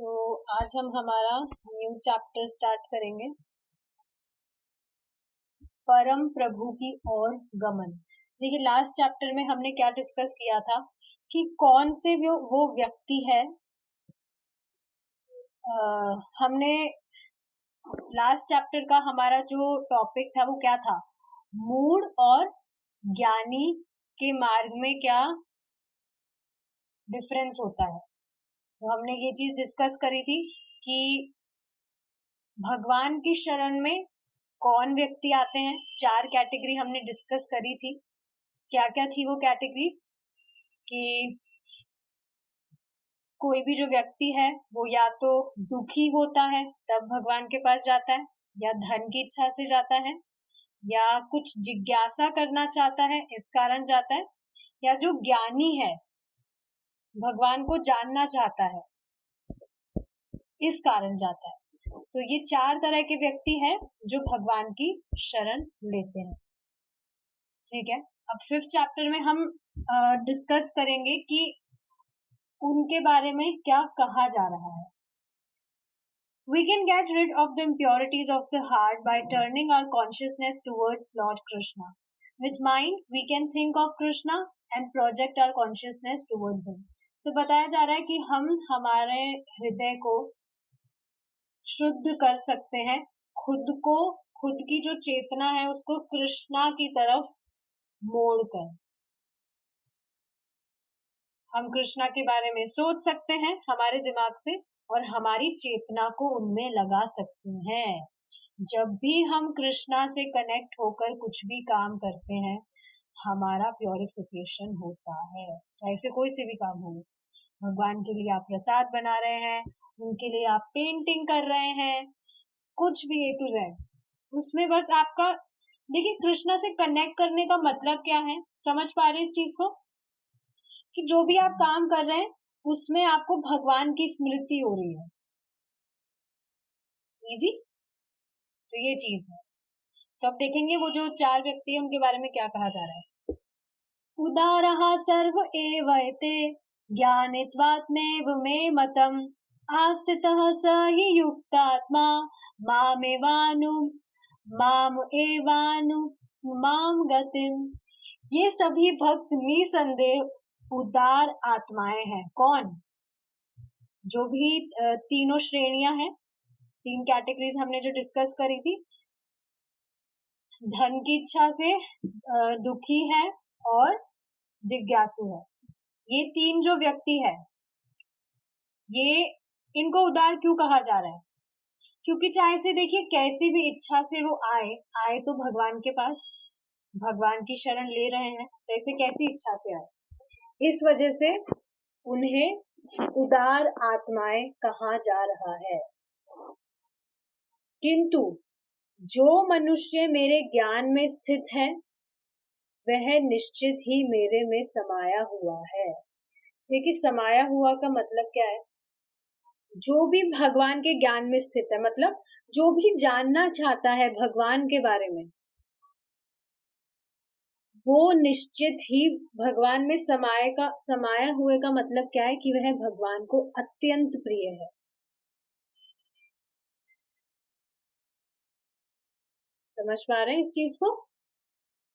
तो आज हम हमारा न्यू चैप्टर स्टार्ट करेंगे, परम प्रभु की ओर गमन। देखिए, लास्ट चैप्टर में हमने क्या डिस्कस किया था कि कौन से वो व्यक्ति है। हमने लास्ट चैप्टर का हमारा जो टॉपिक था वो क्या था, मूढ़ और ज्ञानी के मार्ग में क्या डिफरेंस होता है। तो हमने ये चीज डिस्कस करी थी कि भगवान की शरण में कौन व्यक्ति आते हैं। 4 कैटेगरी हमने डिस्कस करी थी। क्या क्या थी वो कैटेगरीज, कि कोई भी जो व्यक्ति है वो या तो दुखी होता है तब भगवान के पास जाता है, या धन की इच्छा से जाता है, या कुछ जिज्ञासा करना चाहता है इस कारण जाता है, या जो ज्ञानी है भगवान को जानना चाहता है इस कारण जाता है। तो ये 4 तरह के व्यक्ति हैं जो भगवान की शरण लेते हैं। ठीक है, अब 5th चैप्टर में हम डिस्कस करेंगे कि उनके बारे में क्या कहा जा रहा है। We can get rid of the impurities of the heart by turning our consciousness towards Lord Krishna. With mind, we can think of Krishna and project our consciousness towards him. तो बताया जा रहा है कि हम हमारे हृदय को शुद्ध कर सकते हैं, खुद की जो चेतना है उसको कृष्णा की तरफ मोड़कर हम कृष्णा के बारे में सोच सकते हैं हमारे दिमाग से, और हमारी चेतना को उनमें लगा सकते हैं। जब भी हम कृष्णा से कनेक्ट होकर कुछ भी काम करते हैं, हमारा प्योरिफिकेशन होता है, चाहे से कोई से भी काम हो। भगवान के लिए आप प्रसाद बना रहे हैं, उनके लिए आप पेंटिंग कर रहे हैं, कुछ भी A to Z, उसमें बस आपका, देखिए कृष्णा से कनेक्ट करने का मतलब क्या है, समझ पा रहे हैं इस चीज को, कि जो भी आप काम कर रहे हैं उसमें आपको भगवान की स्मृति हो रही है। इजी, तो ये चीज है। तो अब देखेंगे वो जो 4 व्यक्ति है उनके बारे में क्या कहा जा रहा है। उदारः सर्व एवैते ज्ञानित्वात्मेव मे मतम् आस्थितः स हि युक्तात्मा माम एवानु माम गतिम। ये सभी भक्त निसंदेह उदार आत्माएं हैं। कौन? जो भी तीनों श्रेणियां हैं, 3 कैटेगरीज हमने जो डिस्कस करी थी, धन की इच्छा से दुखी है और जिज्ञासु है। ये 3 जो व्यक्ति है, ये इनको उदार क्यों कहा जा रहा है? क्योंकि चाहे से देखिए कैसी भी इच्छा से वो आए तो भगवान के पास भगवान की शरण ले रहे हैं, जैसे कैसी इच्छा से आए, इस वजह से उन्हें उदार आत्माएं कहा जा रहा है। किंतु जो मनुष्य मेरे ज्ञान में स्थित है वह निश्चित ही मेरे में समाया हुआ है। देखिए, समाया हुआ का मतलब क्या है? जो भी भगवान के ज्ञान में स्थित है, मतलब जो भी जानना चाहता है भगवान के बारे में, वो निश्चित ही भगवान में समाया हुए का मतलब क्या है कि वह भगवान को अत्यंत प्रिय है। समझ पा रहे हैं इस चीज को?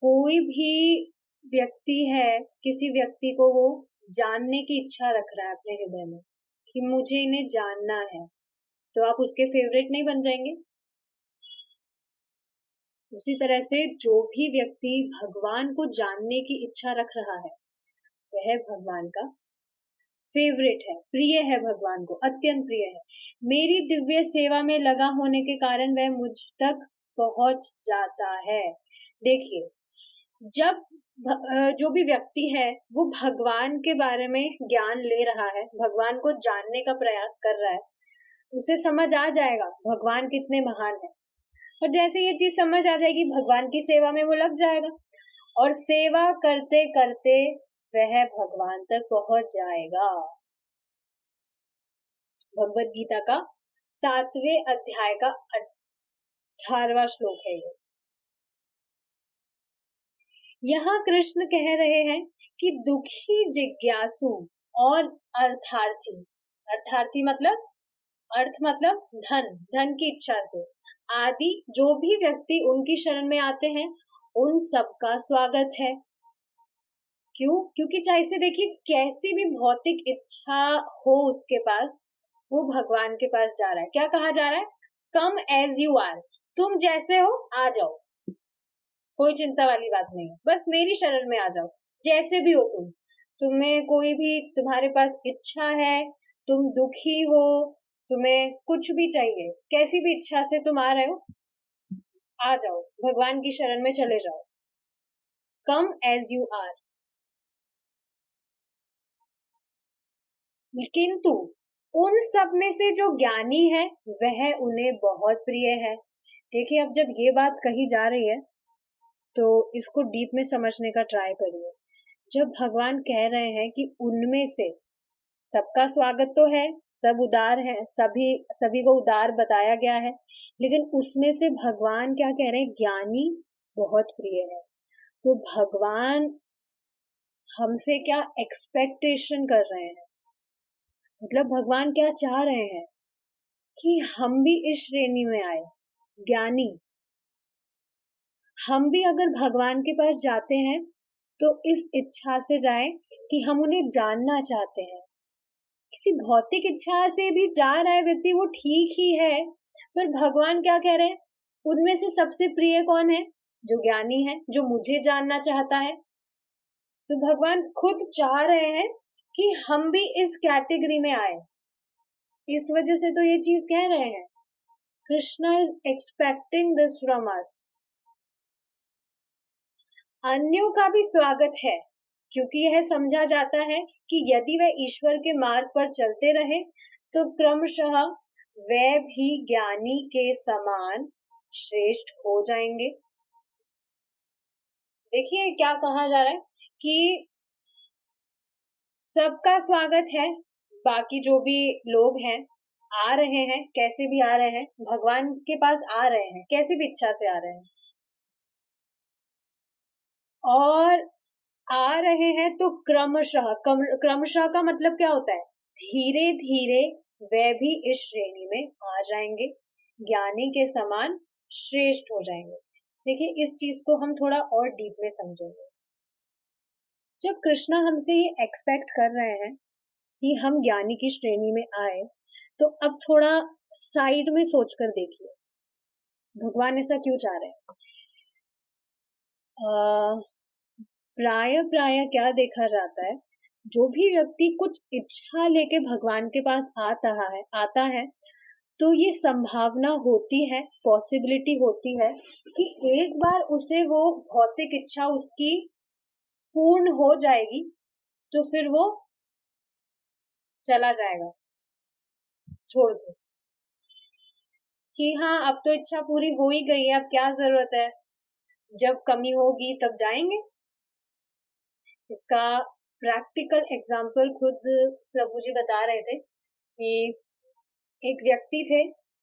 कोई भी व्यक्ति है, किसी व्यक्ति को वो जानने की इच्छा रख रहा है अपने हृदय में कि मुझे इन्हें जानना है, तो आप उसके फेवरेट नहीं बन जाएंगे? उसी तरह से जो भी व्यक्ति भगवान को जानने की इच्छा रख रहा है वह भगवान का फेवरेट है, प्रिय है, भगवान को अत्यंत प्रिय है। मेरी दिव्य सेवा में लगा होने के कारण वह मुझ तक पहुंच जाता है। देखिए, जब जो भी व्यक्ति है वो भगवान के बारे में ज्ञान ले रहा है, भगवान को जानने का प्रयास कर रहा है, उसे समझ आ जाएगा भगवान कितने महान है, और जैसे ये चीज समझ आ जाएगी भगवान की सेवा में वो लग जाएगा, और सेवा करते करते वह भगवान तक पहुंच जाएगा। भगवत गीता का 7वें अध्याय का 18वां श्लोक है ये। यहाँ कृष्ण कह रहे हैं कि दुखी, जिज्ञासु और अर्थार्थी मतलब अर्थ मतलब धन, धन की इच्छा से। आदि जो भी व्यक्ति उनकी शरण में आते हैं उन सबका स्वागत है। क्यों? क्योंकि चाहे से देखिए कैसी भी भौतिक इच्छा हो उसके पास, वो भगवान के पास जा रहा है। क्या कहा जा रहा है? कम एज यू आर, तुम जैसे हो आ जाओ, कोई चिंता वाली बात नहीं है, बस मेरी शरण में आ जाओ, जैसे भी हो तुम। तुम्हें कोई भी, तुम्हारे पास इच्छा है, तुम दुखी हो, तुम्हें कुछ भी चाहिए, कैसी भी इच्छा से तुम आ रहे हो, आ जाओ, भगवान की शरण में चले जाओ। कम एज यू आर। किंतु उन सब में से जो ज्ञानी है वह उन्हें बहुत प्रिय है। देखिए अब जब ये बात कही जा रही है तो इसको डीप में समझने का ट्राई करिए। जब भगवान कह रहे हैं कि उनमें से सबका स्वागत तो है, सब उदार है, सभी सभी को उदार बताया गया है, लेकिन उसमें से भगवान क्या कह रहे हैं? ज्ञानी बहुत प्रिय है। तो भगवान हमसे क्या एक्सपेक्टेशन कर रहे हैं? मतलब भगवान क्या चाह रहे हैं कि हम भी इस श्रेणी में आए, ज्ञानी। हम भी अगर भगवान के पास जाते हैं तो इस इच्छा से जाए कि हम उन्हें जानना चाहते हैं। किसी भौतिक इच्छा से भी जा रहा है व्यक्ति, वो ठीक ही है, पर भगवान क्या कह रहे हैं? उनमें से सबसे प्रिय कौन है? जो ज्ञानी है, जो मुझे जानना चाहता है। तो भगवान खुद चाह रहे हैं कि हम भी इस कैटेगरी में आए, इस वजह से तो ये चीज कह रहे हैं। Krishna is expecting this from us. अन्यों का भी स्वागत है, क्योंकि यह समझा जाता है कि यदि वे ईश्वर के मार्ग पर चलते रहे तो क्रमशः वे भी ज्ञानी के समान श्रेष्ठ हो जाएंगे। देखिए क्या कहा जा रहा है कि सबका स्वागत है, बाकी जो भी लोग हैं आ रहे हैं, कैसे भी आ रहे हैं, भगवान के पास आ रहे हैं, कैसी भी इच्छा से आ रहे हैं, और आ रहे हैं तो क्रमशः, क्रमशः का मतलब क्या होता है? धीरे धीरे वे भी इस श्रेणी में आ जाएंगे, ज्ञानी के समान श्रेष्ठ हो जाएंगे। देखिए इस चीज को हम थोड़ा और डीप में समझेंगे। जब कृष्णा हमसे ये एक्सपेक्ट कर रहे हैं कि हम ज्ञानी की श्रेणी में आए, तो अब थोड़ा साइड में सोचकर देखिए भगवान ऐसा क्यों चाह रहे हैं। प्राय प्राय क्या देखा जाता है, जो भी व्यक्ति कुछ इच्छा लेके भगवान के पास आता है तो ये संभावना होती है, पॉसिबिलिटी होती है कि एक बार उसे वो भौतिक इच्छा उसकी पूर्ण हो जाएगी तो फिर वो चला जाएगा छोड़ के, कि हाँ अब तो इच्छा पूरी हो ही गई है, अब क्या जरूरत है, जब कमी होगी तब जाएंगे। इसका प्रैक्टिकल एग्जाम्पल खुद प्रभु जी बता रहे थे कि एक व्यक्ति थे,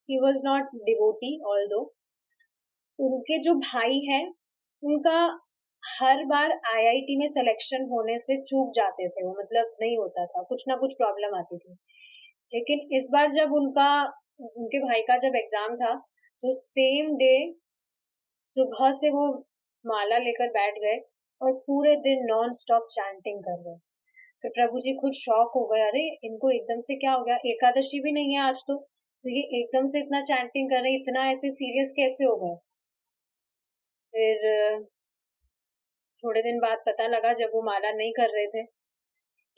he was not devotee although, उनके जो भाई है उनका हर बार आईआईटी में सिलेक्शन होने से चूक जाते थे वो, मतलब नहीं होता था, कुछ ना कुछ प्रॉब्लम आती थी। लेकिन इस बार जब उनके भाई का जब एग्जाम था तो सेम डे सुबह से वो माला लेकर बैठ गए और पूरे दिन नॉन स्टॉप चैंटिंग कर रहे। तो प्रभु जी खुद शॉक हो गए, अरे इनको एकदम से क्या हो गया, एकादशी भी नहीं है आज तो ये एकदम से इतना चैंटिंग कर रहे, इतना ऐसे सीरियस कैसे हो गए। फिर थोड़े दिन बाद पता लगा जब वो माला नहीं कर रहे थे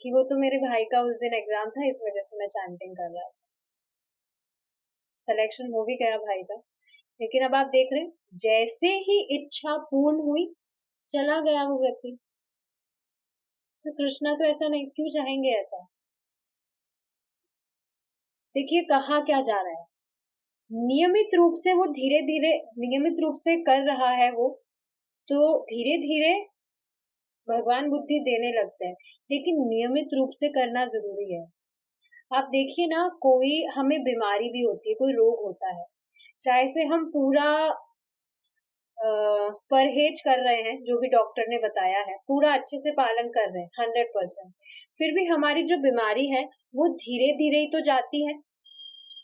कि वो तो मेरे भाई का उस दिन एग्जाम था, इस वजह से मैं चैंटिंग कर रहा था। सिलेक्शन हो भी गया भाई का, लेकिन अब आप देख रहे हैं जैसे ही इच्छा पूर्ण हुई चला गया वो व्यक्ति। तो कृष्णा तो ऐसा नहीं, क्यों चाहेंगे ऐसा? देखिए कहा क्या जा रहा है, नियमित रूप से वो धीरे धीरे नियमित रूप से कर रहा है वो, तो धीरे धीरे भगवान बुद्धि देने लगते हैं, लेकिन नियमित रूप से करना जरूरी है। आप देखिए ना, कोई हमें बीमारी भी होती है, कोई रोग होता है, चाहे से हम पूरा परहेज कर रहे हैं, जो भी डॉक्टर ने बताया है पूरा अच्छे से पालन कर रहे हैं 100%, फिर भी हमारी जो बीमारी है वो धीरे धीरे ही तो जाती है।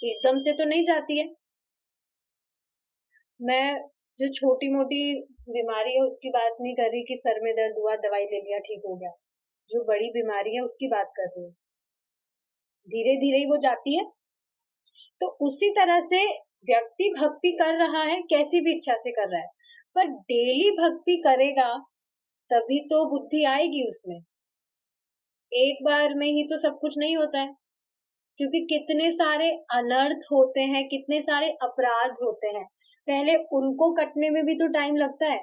एकदम से तो नहीं जाती है। मैं जो छोटी मोटी बीमारी है उसकी बात नहीं कर रही कि सर में दर्द हुआ दवाई ले लिया ठीक हो गया। जो बड़ी बीमारी है उसकी बात कर रही हूँ। धीरे धीरे ही वो जाती है। तो उसी तरह से व्यक्ति भक्ति कर रहा है, कैसी भी इच्छा से कर रहा है, पर डेली भक्ति करेगा तभी तो बुद्धि आएगी उसमें। एक बार में ही तो सब कुछ नहीं होता है, क्योंकि कितने सारे अनर्थ होते हैं, कितने सारे अपराध होते हैं, पहले उनको कटने में भी तो टाइम लगता है।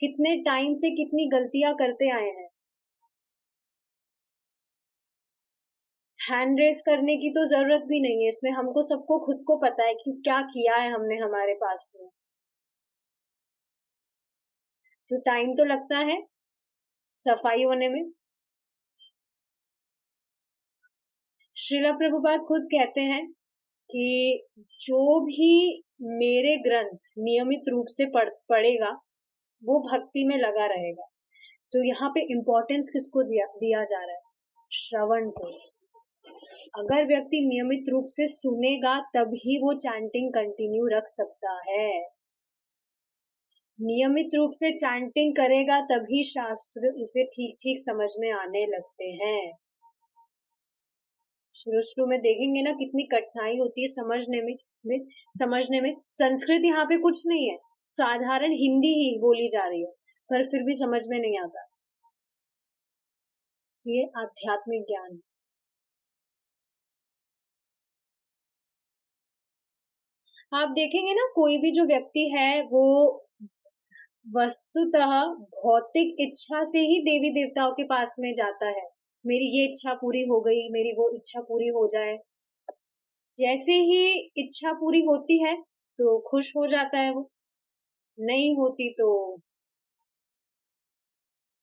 कितने टाइम से कितनी गलतियां करते आए हैं। हैंड रेस करने की तो जरूरत भी नहीं है इसमें, हमको सबको खुद को पता है कि क्या किया है हमने हमारे पास में। तो टाइम तो लगता है सफाई होने में। श्रीला प्रभुपाद खुद कहते हैं कि जो भी मेरे ग्रंथ नियमित रूप से पढ़ेगा वो भक्ति में लगा रहेगा। तो यहाँ पे इम्पोर्टेंस किसको दिया जा रहा है? श्रवण को। अगर व्यक्ति नियमित रूप से सुनेगा तभी वो चैंटिंग कंटिन्यू रख सकता है। नियमित रूप से चैंटिंग करेगा तभी शास्त्र उसे ठीक ठीक समझ में आने लगते हैं। शुरू शुरू में देखेंगे ना कितनी कठिनाई होती है समझने में। संस्कृत यहाँ पे कुछ नहीं है, साधारण हिंदी ही बोली जा रही है, पर फिर भी समझ में नहीं आता। ये आध्यात्मिक ज्ञान। आप देखेंगे ना कोई भी जो व्यक्ति है वो वस्तुतः भौतिक इच्छा से ही देवी देवताओं के पास में जाता है। मेरी ये इच्छा पूरी हो गई, मेरी वो इच्छा पूरी हो जाए। जैसे ही इच्छा पूरी होती है तो खुश हो जाता है, वो नहीं होती तो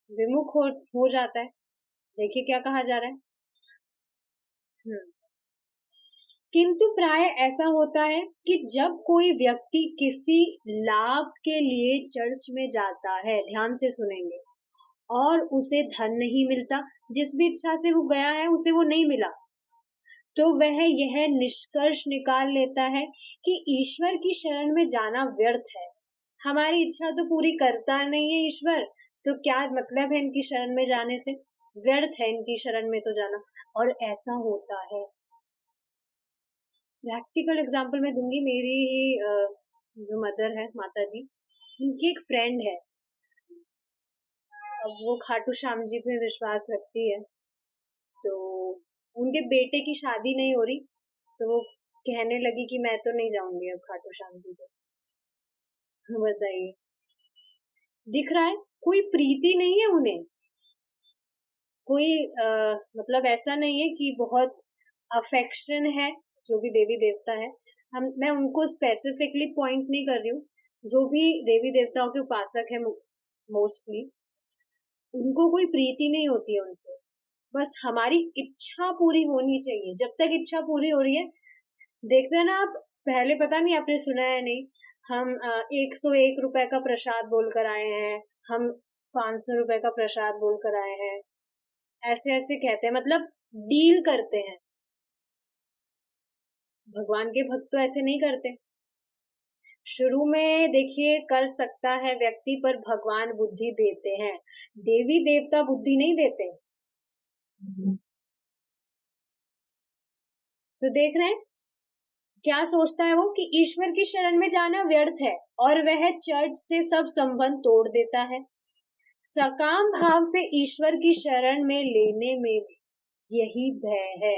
विमुख हो जाता है। देखिए क्या कहा जा रहा है। हम्म। किंतु प्राय ऐसा होता है कि जब कोई व्यक्ति किसी लाभ के लिए चर्च में जाता है, ध्यान से सुनेंगे, और उसे धन नहीं मिलता, जिस भी इच्छा से वो गया है उसे वो नहीं मिला, तो वह यह निष्कर्ष निकाल लेता है कि ईश्वर की शरण में जाना व्यर्थ है। हमारी इच्छा तो पूरी करता नहीं है ईश्वर, तो क्या मतलब है इनकी शरण में जाने से? व्यर्थ है इनकी शरण में तो जाना। और ऐसा होता है। प्रैक्टिकल एग्जांपल मैं दूंगी। मेरी जो मदर है, माता जी, उनकी एक फ्रेंड है। अब वो खाटू श्याम जी पे विश्वास रखती है, तो उनके बेटे की शादी नहीं हो रही, तो वो कहने लगी कि मैं तो नहीं जाऊंगी अब खाटू श्याम जी पे। बताइए, दिख रहा है कोई प्रीति नहीं है उन्हें, कोई मतलब ऐसा नहीं है कि बहुत अफेक्शन है जो भी देवी देवता है। मैं उनको स्पेसिफिकली पॉइंट नहीं कर रही हूँ। जो भी देवी देवताओं के उपासक है मोस्टली, उनको कोई प्रीति नहीं होती है उनसे। बस हमारी इच्छा पूरी होनी चाहिए। जब तक इच्छा पूरी हो रही है, देखते हैं ना आप, पहले पता नहीं आपने सुना है नहीं, हम 101 रुपए का प्रसाद बोलकर आए हैं, हम 500 रुपए का प्रसाद बोलकर आए हैं, ऐसे ऐसे कहते हैं, मतलब डील करते हैं। भगवान के भक्त तो ऐसे नहीं करते। शुरू में देखिए कर सकता है व्यक्ति, पर भगवान बुद्धि देते हैं, देवी देवता बुद्धि नहीं देते। तो देख रहे हैं क्या सोचता है वो, कि ईश्वर की शरण में जाना व्यर्थ है, और वह चर्च से सब संबंध तोड़ देता है। सकाम भाव से ईश्वर की शरण में लेने में भी यही भय है।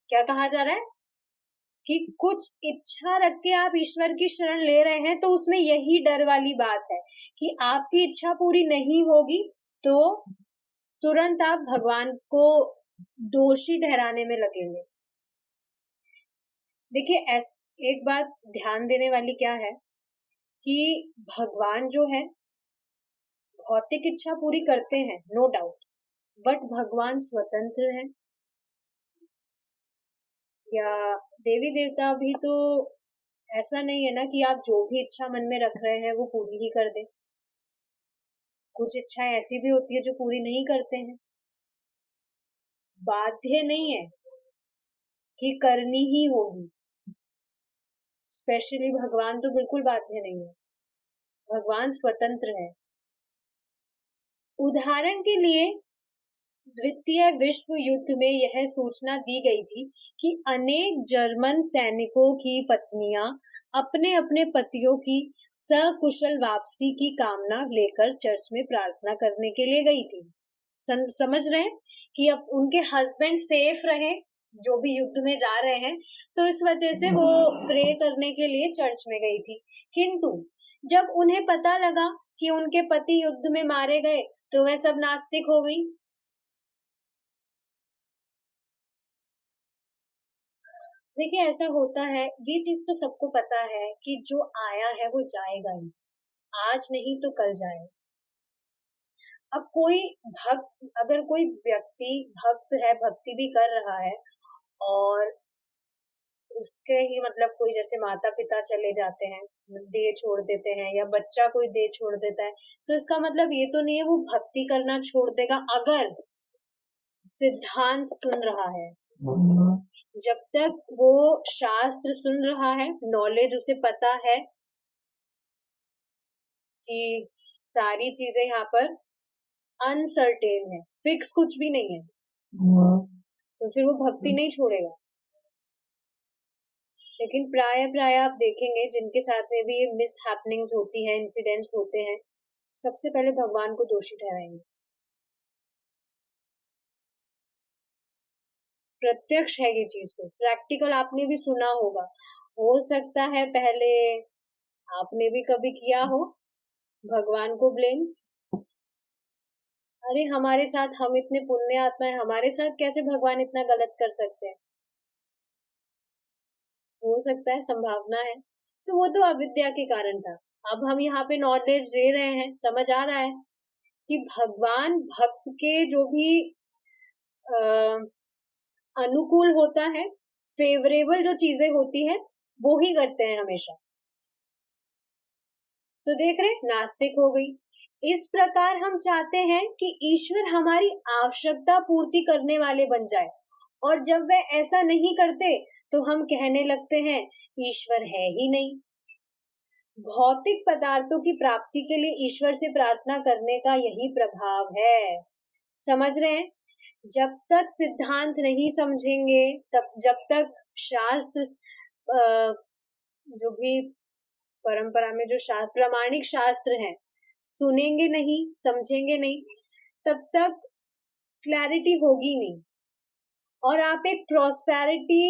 क्या कहा जा रहा है कि कुछ इच्छा रख के आप ईश्वर की शरण ले रहे हैं, तो उसमें यही डर वाली बात है कि आपकी इच्छा पूरी नहीं होगी तो तुरंत आप भगवान को दोषी ठहराने में लगेंगे। देखिए, एक बात ध्यान देने वाली क्या है कि भगवान जो है भौतिक इच्छा पूरी करते हैं, नो डाउट, बट भगवान स्वतंत्र है। या देवी देवता भी तो ऐसा नहीं है ना कि आप जो भी इच्छा मन में रख रहे हैं वो पूरी ही कर दे। कुछ इच्छाएं ऐसी भी होती है जो पूरी नहीं करते हैं। बाध्य नहीं है कि करनी ही होगी। स्पेशली भगवान तो बिल्कुल बाध्य नहीं है, भगवान स्वतंत्र है। उदाहरण के लिए द्वितीय विश्व युद्ध में यह सूचना दी गई थी कि अनेक जर्मन सैनिकों की पत्नियां अपने अपने पतियों की सकुशल वापसी की कामना लेकर चर्च में प्रार्थना करने के लिए गई थी। समझ रहे हैं कि अब उनके हस्बैंड सेफ रहे, जो भी युद्ध में जा रहे हैं, तो इस वजह से वो प्रे करने के लिए चर्च में गई थी। किंतु जब उन्हें पता लगा कि उनके पति युद्ध में मारे गए तो वह सब नास्तिक हो गई। देखिए ऐसा होता है, ये चीज तो सबको पता है कि जो आया है वो जाएगा ही, आज नहीं तो कल जाएगा। अब कोई भक्त, अगर कोई व्यक्ति भक्त है, भक्ति भी कर रहा है और उसके ही मतलब कोई जैसे माता पिता चले जाते हैं, देह छोड़ देते हैं, या बच्चा कोई देह छोड़ देता है, तो इसका मतलब ये तो नहीं है वो भक्ति करना छोड़ देगा, अगर सिद्धांत सुन रहा है। जब तक वो शास्त्र सुन रहा है, नॉलेज उसे पता है कि सारी चीजें यहाँ पर अनसर्टेन है, फिक्स कुछ भी नहीं है, तो फिर वो भक्ति नहीं छोड़ेगा। लेकिन प्राय आप देखेंगे जिनके साथ में भी मिस हैपनिंग्स होती है, इंसिडेंट्स होते हैं, सबसे पहले भगवान को दोषी ठहराएंगे। प्रत्यक्ष है ये चीज, तो प्रैक्टिकल आपने भी सुना होगा, हो सकता है पहले आपने भी कभी किया हो, भगवान को ब्लेम, अरे हमारे साथ, हम इतने पुण्य आत्मा है, हमारे साथ कैसे भगवान इतना गलत कर सकते हैं। हो सकता है, संभावना है, तो वो तो अविद्या के कारण था। अब हम यहाँ पे नॉलेज दे रहे हैं, समझ आ रहा है कि भगवान भक्त के जो भी अनुकूल होता है, फेवरेबल जो चीजें होती है वो ही करते हैं हमेशा। तो देख रहे, नास्तिक हो गई। इस प्रकार हम चाहते हैं कि ईश्वर हमारी आवश्यकता पूर्ति करने वाले बन जाए, और जब वह ऐसा नहीं करते तो हम कहने लगते हैं ईश्वर है ही नहीं। भौतिक पदार्थों की प्राप्ति के लिए ईश्वर से प्रार्थना करने का यही प्रभाव है। समझ रहे हैं? जब तक सिद्धांत नहीं समझेंगे, तब जब तक शास्त्र जो भी परंपरा में जो प्रामाणिक शास्त्र हैं सुनेंगे नहीं, समझेंगे नहीं, तब तक क्लैरिटी होगी नहीं, और आप एक प्रॉस्पेरिटी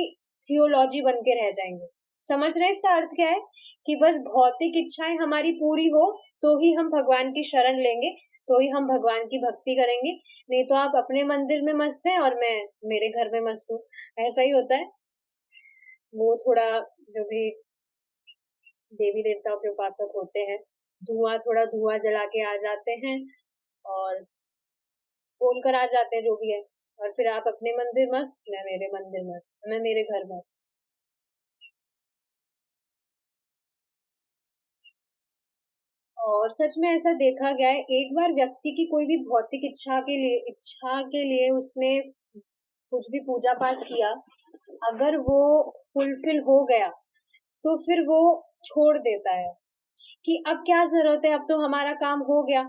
थियोलॉजी बन के रह जाएंगे। समझ रहे हैं इसका अर्थ क्या है? कि बस भौतिक इच्छाएं हमारी पूरी हो तो ही हम भगवान की शरण लेंगे, तो ही हम भगवान की भक्ति करेंगे, नहीं तो आप अपने मंदिर में मस्त हैं और मैं मेरे घर में मस्त हूँ, ऐसा ही होता है। वो थोड़ा जो भी देवी देवताओं के उपासक होते हैं, थोड़ा धुआं जला के आ जाते हैं और बोल कर आ जाते हैं जो भी है, और फिर आप अपने मंदिर मस्त, मैं मेरे मंदिर मस्त, मैं मेरे घर मस्त। और सच में ऐसा देखा गया है, एक बार व्यक्ति की कोई भी भौतिक इच्छा के लिए उसने कुछ भी पूजा पाठ किया, अगर वो फुलफिल हो गया तो फिर वो छोड़ देता है कि अब क्या जरूरत है, अब तो हमारा काम हो गया,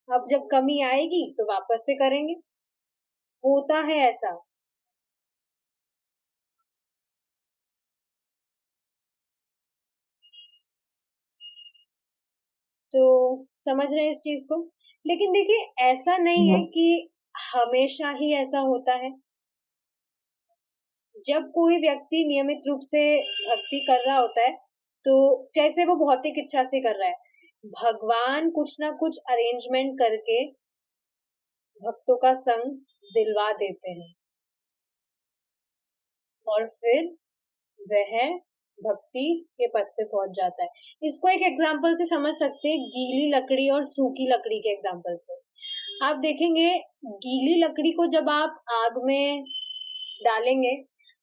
अब जब कमी आएगी तो वापस से करेंगे। होता है ऐसा। तो समझ रहे हैं इस चीज को। लेकिन देखिए ऐसा नहीं है कि हमेशा ही ऐसा होता है। जब कोई व्यक्ति नियमित रूप से भक्ति कर रहा होता है, तो जैसे वो भौतिक इच्छा से कर रहा है, भगवान कुछ ना कुछ अरेंजमेंट करके भक्तों का संग दिलवा देते हैं, और फिर वह भक्ति के पथ पे पहुंच जाता है। इसको एक एग्जाम्पल से समझ सकते हैं, गीली लकड़ी और सूखी लकड़ी के एग्जाम्पल से। आप देखेंगे गीली लकड़ी को जब आप आग में डालेंगे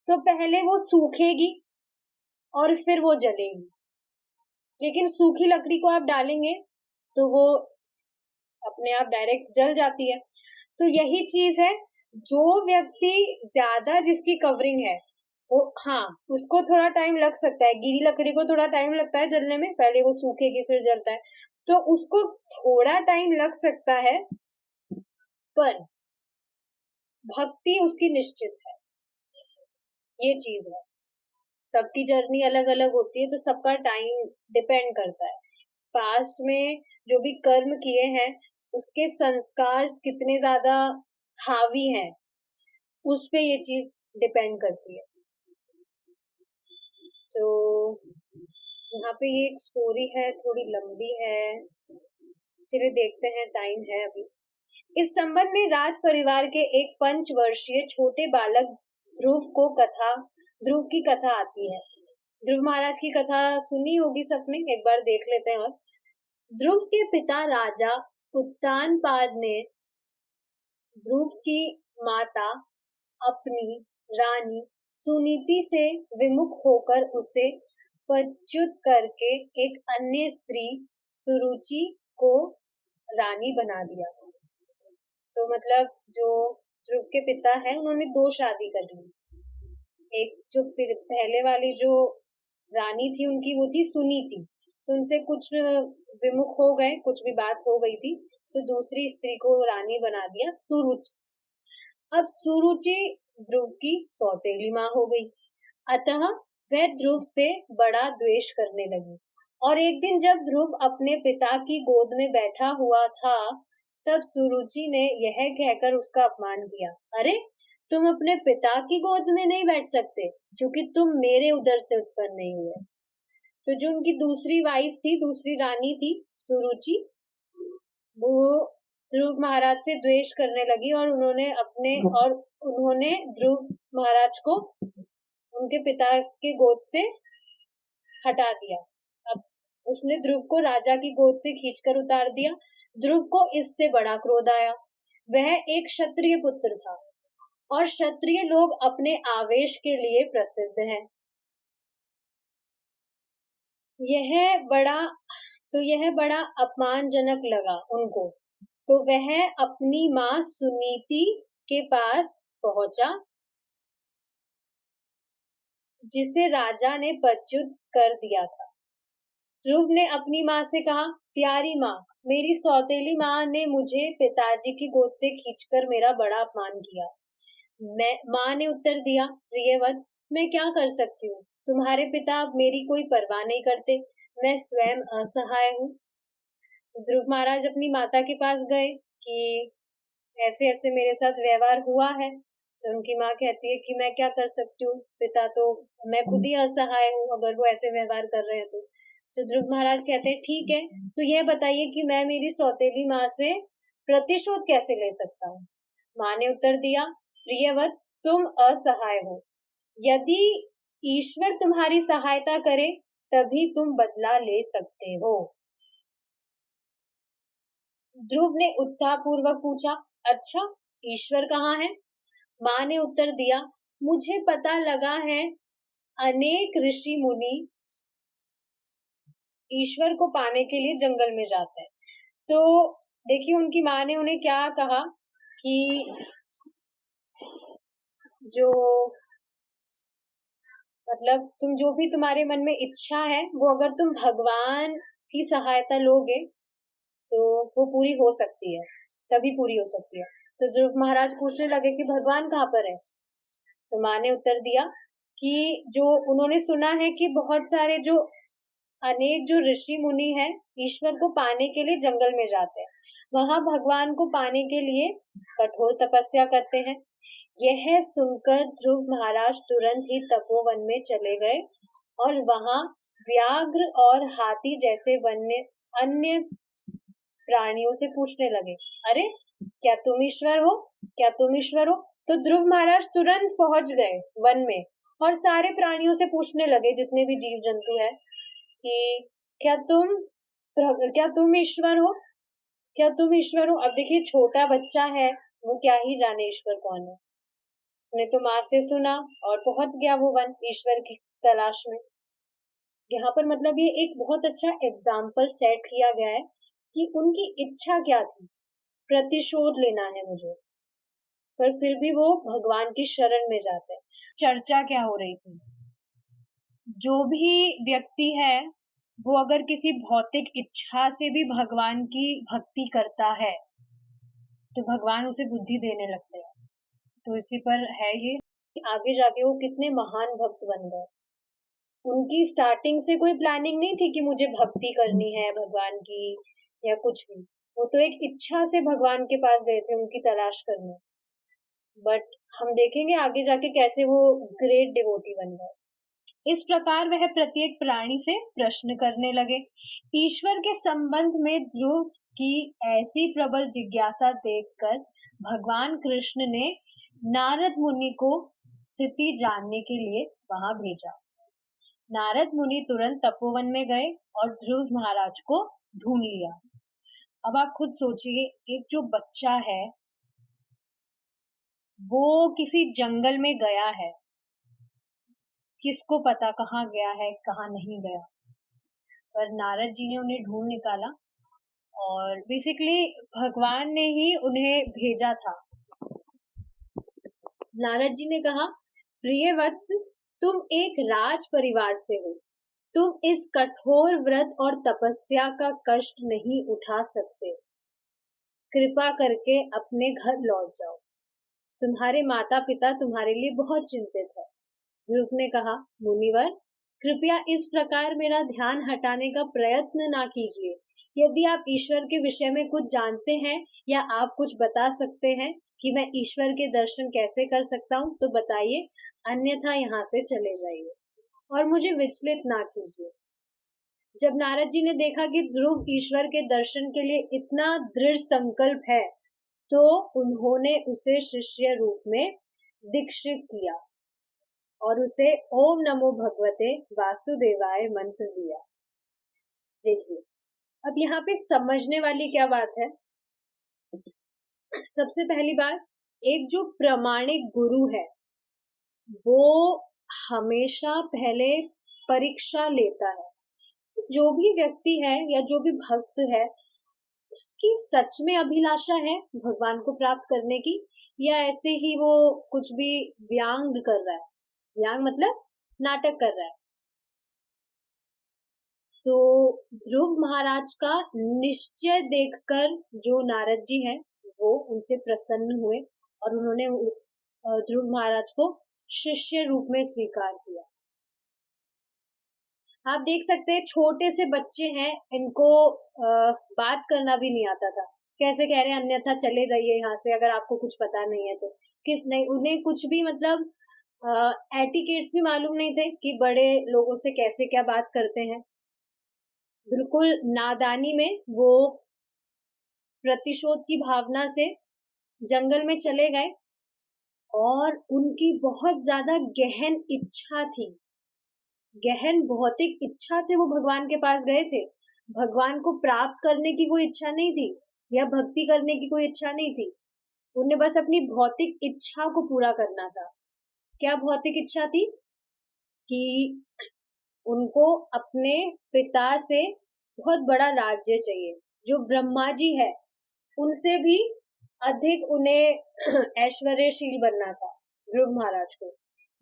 तो पहले वो सूखेगी और फिर वो जलेगी, लेकिन सूखी लकड़ी को आप डालेंगे तो वो अपने आप डायरेक्ट जल जाती है। तो यही चीज है, जो व्यक्ति ज्यादा जिसकी कवरिंग है, वो हाँ, उसको थोड़ा टाइम लग सकता है, गीली लकड़ी को थोड़ा टाइम लगता है जलने में, पहले वो सूखेगी फिर जलता है, तो उसको थोड़ा टाइम लग सकता है, पर भक्ति उसकी निश्चित है, ये चीज है। सबकी जर्नी अलग अलग होती है, तो सबका टाइम डिपेंड करता है। पास्ट में जो भी कर्म किए हैं, उसके संस्कार कितने ज्यादा हावी हैं, उस पे ये चीज डिपेंड करती है। तो यहाँ पे ये एक स्टोरी है, थोड़ी लंबी है, चलिए देखते हैं, टाइम है अभी। इस संबंध में राज परिवार के एक पंचवर्षीय छोटे बालक ध्रुव की कथा आती है। ध्रुव महाराज की कथा सुनी होगी सबने, एक बार देख लेते हैं। और ध्रुव के पिता राजा उत्तानपाद ने ध्रुव की माता अपनी रानी सुनीति से विमुख होकर उसे पदच्युत करके एक अन्य स्त्री सुरुचि को रानी बना दिया। तो मतलब जो ध्रुव के पिता है, उन्होंने दो शादी कर ली। एक जो पहले वाली जो रानी थी उनकी, वो थी सुनीति, तो उनसे कुछ विमुख हो गए, कुछ भी बात हो गई थी, तो दूसरी स्त्री को रानी बना दिया, सुरुचि। अब सुरुचि ध्रुव की सौतेली माँ हो गई, अतः वह ध्रुव से बड़ा द्वेष करने लगी। और एक दिन जब ध्रुव अपने पिता की गोद में बैठा हुआ था, तब सुरुचि ने यह कहकर उसका अपमान किया, अरे तुम अपने पिता की गोद में नहीं बैठ सकते, क्योंकि तुम मेरे उदर से उत्पन्न नहीं हुए। तो जो उनकी दूसरी वाइफ थी, दूसरी रानी थी सुरुचि, वो ध्रुव महाराज से द्वेष करने लगी, और उन्होंने ध्रुव महाराज को उनके पिता के गोद से हटा दिया। अब उसने ध्रुव को राजा की गोद से खींचकर उतार दिया। ध्रुव को इससे बड़ा क्रोध आया। वह एक क्षत्रिय पुत्र था, और क्षत्रिय लोग अपने आवेश के लिए प्रसिद्ध हैं। यह बड़ा अपमानजनक लगा उनको, तो वह अपनी माँ सुनीति के पास पहुंचा, जिसे राजा ने पदच्युत कर दिया था। ध्रुव ने अपनी माँ से कहा, प्यारी माँ, मेरी सौतेली माँ ने मुझे पिताजी की गोद से खींचकर मेरा बड़ा अपमान किया। माँ ने उत्तर दिया, प्रिय वत्स, मैं क्या कर सकती हूँ, तुम्हारे पिता अब मेरी कोई परवाह नहीं करते, मैं स्वयं असहाय हूँ। ध्रुव महाराज अपनी माता के पास गए कि ऐसे ऐसे मेरे साथ व्यवहार हुआ है। तो उनकी माँ कहती है कि मैं क्या कर सकती हूँ, पिता तो, मैं खुद ही असहाय हूँ अगर वो ऐसे व्यवहार कर रहे हैं तो ध्रुव महाराज कहते हैं, ठीक है, तो यह बताइए कि मैं मेरी सौतेली माँ से प्रतिशोध कैसे ले सकता हूँ। माँ ने उत्तर दिया, प्रिय वत्स, तुम असहाय हो, यदि ईश्वर तुम्हारी सहायता करे तभी तुम बदला ले सकते हो। ध्रुव ने उत्साहपूर्वक पूछा, अच्छा, ईश्वर कहाँ है? माँ ने उत्तर दिया, मुझे पता लगा है अनेक ऋषि मुनि ईश्वर को पाने के लिए जंगल में जाते हैं। तो देखिए उनकी माँ ने उन्हें क्या कहा कि जो मतलब तुम जो भी तुम्हारे मन में इच्छा है, वो अगर तुम भगवान की सहायता लोगे तो वो पूरी हो सकती है, तभी पूरी हो सकती है। तो ध्रुव महाराज पूछने लगे कि भगवान कहाँ पर है? तो माँ ने उत्तर दिया कि जो उन्होंने सुना है कि बहुत सारे जो अनेक जो ऋषि मुनि हैं, ईश्वर को पाने के लिए जंगल में जाते हैं, वहां भगवान को पाने के लिए कठोर तपस्या करते हैं। यह सुनकर ध्रुव महाराज तुरंत ही तपोवन में चले गए, और वहां व्याघ्र और हाथी जैसे अन्य प्राणियों से पूछने लगे, अरे क्या तुम ईश्वर हो, क्या तुम ईश्वर हो? तो ध्रुव महाराज तुरंत पहुंच गए वन में, और सारे प्राणियों से पूछने लगे, जितने भी जीव जंतु है, कि क्या तुम ईश्वर हो, क्या तुम ईश्वर हो? अब देखिए छोटा बच्चा है, वो क्या ही जाने ईश्वर कौन है। उसने तो माँ से सुना और पहुंच गया वो वन ईश्वर की तलाश में। यहाँ पर मतलब ये एक बहुत अच्छा एग्जाम्पल सेट किया गया है कि उनकी इच्छा क्या थी, प्रतिशोध लेना है मुझे, पर फिर भी वो भगवान की शरण में जाते हैं। चर्चा क्या हो रही थी, जो भी व्यक्ति है वो अगर किसी भौतिक इच्छा से भी भगवान की भक्ति करता है तो भगवान उसे बुद्धि देने लगते हैं। तो इसी पर है ये, आगे जाके वो कितने महान भक्त बन गए। उनकी स्टार्टिंग से कोई प्लानिंग नहीं थी कि मुझे भक्ति करनी है भगवान की या कुछ भी। वो तो एक इच्छा से भगवान के पास गए थे उनकी तलाश करने। बट हम देखेंगे आगे जाके कैसे वो ग्रेट डिवोटी बन गए। इस प्रकार वह प्रत्येक प्राणी से प्रश्न करने लगे। ईश्वर के संबंध में ध्रुव की ऐसी प्रबल जिज्ञासा देखकर भगवान कृष्ण ने नारद मुनि को स्थिति जानने के लिए वहां भेजा। नारद मुनि तुरंत तपोवन में गए और ध्रुव महाराज को ढूंढ लिया। अब आप खुद सोचिए, एक जो बच्चा है वो किसी जंगल में गया है, किसको पता कहाँ गया है कहाँ नहीं गया, पर नारद जी ने उन्हें ढूंढ निकाला और बेसिकली भगवान ने ही उन्हें भेजा था। नारद जी ने कहा, प्रिय वत्स, तुम एक राज परिवार से हो, तुम इस कठोर व्रत और तपस्या का कष्ट नहीं उठा सकते, कृपा करके अपने घर लौट जाओ, तुम्हारे माता पिता तुम्हारे लिए बहुत चिंतित है। ध्रुव ने कहा, मुनिवर, कृपया इस प्रकार मेरा ध्यान हटाने का प्रयत्न ना कीजिए। यदि आप ईश्वर के विषय में कुछ जानते हैं या आप कुछ बता सकते हैं कि मैं ईश्वर के दर्शन कैसे कर सकता हूँ तो बताइए, अन्यथा यहाँ से चले जाइए और मुझे विचलित ना कीजिए। जब नारद जी ने देखा कि ध्रुव ईश्वर के दर्शन के लिए इतना दृढ़ संकल्प है तो उन्होंने उसे शिष्य रूप में दीक्षित किया और उसे ओम नमो भगवते वासुदेवाय मंत्र दिया। देखिए, अब यहाँ पे समझने वाली क्या बात है। सबसे पहली बात, एक जो प्रमाणिक गुरु है वो हमेशा पहले परीक्षा लेता है। जो भी व्यक्ति है या जो भी भक्त है उसकी सच में अभिलाषा है भगवान को प्राप्त करने की, या ऐसे ही वो कुछ भी व्यंग कर रहा है। व्यंग मतलब नाटक कर रहा है। तो ध्रुव महाराज का निश्चय देखकर जो नारद जी हैं वो उनसे प्रसन्न हुए और उन्होंने ध्रुव महाराज को शिष्य रूप में स्वीकार किया। आप देख सकते हैं छोटे से बच्चे हैं, इनको बात करना भी नहीं आता था, कैसे कह रहे हैं अन्यथा चले जाइए यहाँ से अगर आपको कुछ पता नहीं है तो। किस नहीं, उन्हें कुछ भी मतलब एटिकेट्स भी मालूम नहीं थे कि बड़े लोगों से कैसे क्या बात करते हैं। बिल्कुल नादानी में वो प्रतिशोध की भावना से जंगल में चले गए और उनकी बहुत ज्यादा गहन इच्छा थी, गहन भौतिक इच्छा से वो भगवान के पास गए थे। भगवान को प्राप्त करने की कोई इच्छा नहीं थी या भक्ति करने की कोई इच्छा नहीं थी, उन्हें बस अपनी भौतिक इच्छा को पूरा करना था। क्या भौतिक इच्छा थी? कि उनको अपने पिता से बहुत बड़ा राज्य चाहिए, जो ब्रह्मा जी है उनसे भी अधिक उन्हें ऐश्वर्यशील बनना था ध्रुव महाराज को।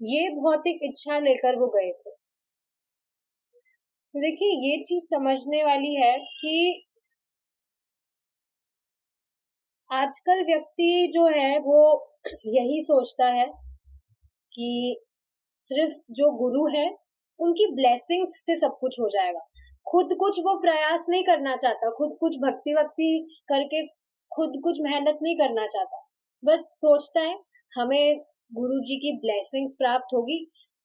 ये भौतिक इच्छा लेकर वो गए थे। तो देखिए, ये चीज समझने वाली है कि आजकल व्यक्ति जो है वो यही सोचता है कि सिर्फ जो गुरु है उनकी ब्लेसिंग्स से सब कुछ हो जाएगा। खुद कुछ वो प्रयास नहीं करना चाहता, खुद कुछ भक्ति वक्ति करके खुद कुछ मेहनत नहीं करना चाहता। बस सोचता है हमें गुरु जी की ब्लेसिंग्स प्राप्त होगी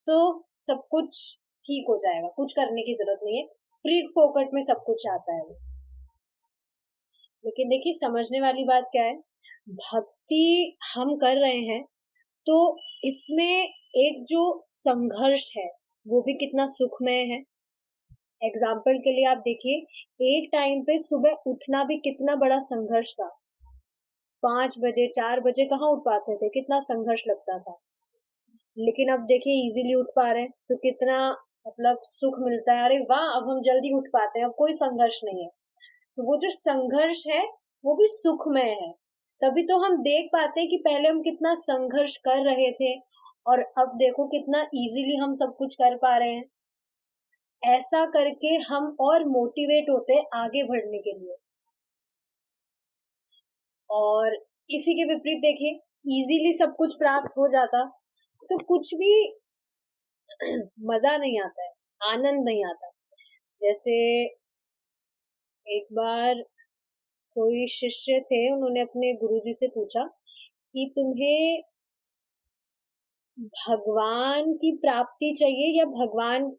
तो सब कुछ ठीक हो जाएगा, कुछ करने की जरूरत नहीं है, फ्री फोकट में सब कुछ आता है। लेकिन देखिए, समझने वाली बात क्या है, भक्ति हम कर रहे हैं तो इसमें एक जो संघर्ष है वो भी कितना सुखमय है। एग्जाम्पल के लिए आप देखिए, एक टाइम पे सुबह उठना भी कितना बड़ा संघर्ष था। 5 बजे 4 बजे कहाँ उठ पाते थे, कितना संघर्ष लगता था। लेकिन अब देखिए इजीली उठ पा रहे हैं तो कितना मतलब सुख मिलता है, अरे वाह अब हम जल्दी उठ पाते हैं, अब कोई संघर्ष नहीं है। तो वो जो संघर्ष है वो भी सुखमय है। तभी तो हम देख पाते हैं कि पहले हम कितना संघर्ष कर रहे थे और अब देखो कितना इजीली हम सब कुछ कर पा रहे हैं। ऐसा करके हम और मोटिवेट होते हैं आगे बढ़ने के लिए। और इसी के विपरीत देखिए, इजीली सब कुछ प्राप्त हो जाता तो कुछ भी मजा नहीं आता है, आनंद नहीं आता। जैसे एक बार कोई शिष्य थे, उन्होंने अपने गुरुजी से पूछा कि तुम्हें भगवान की प्राप्ति चाहिए या भगवान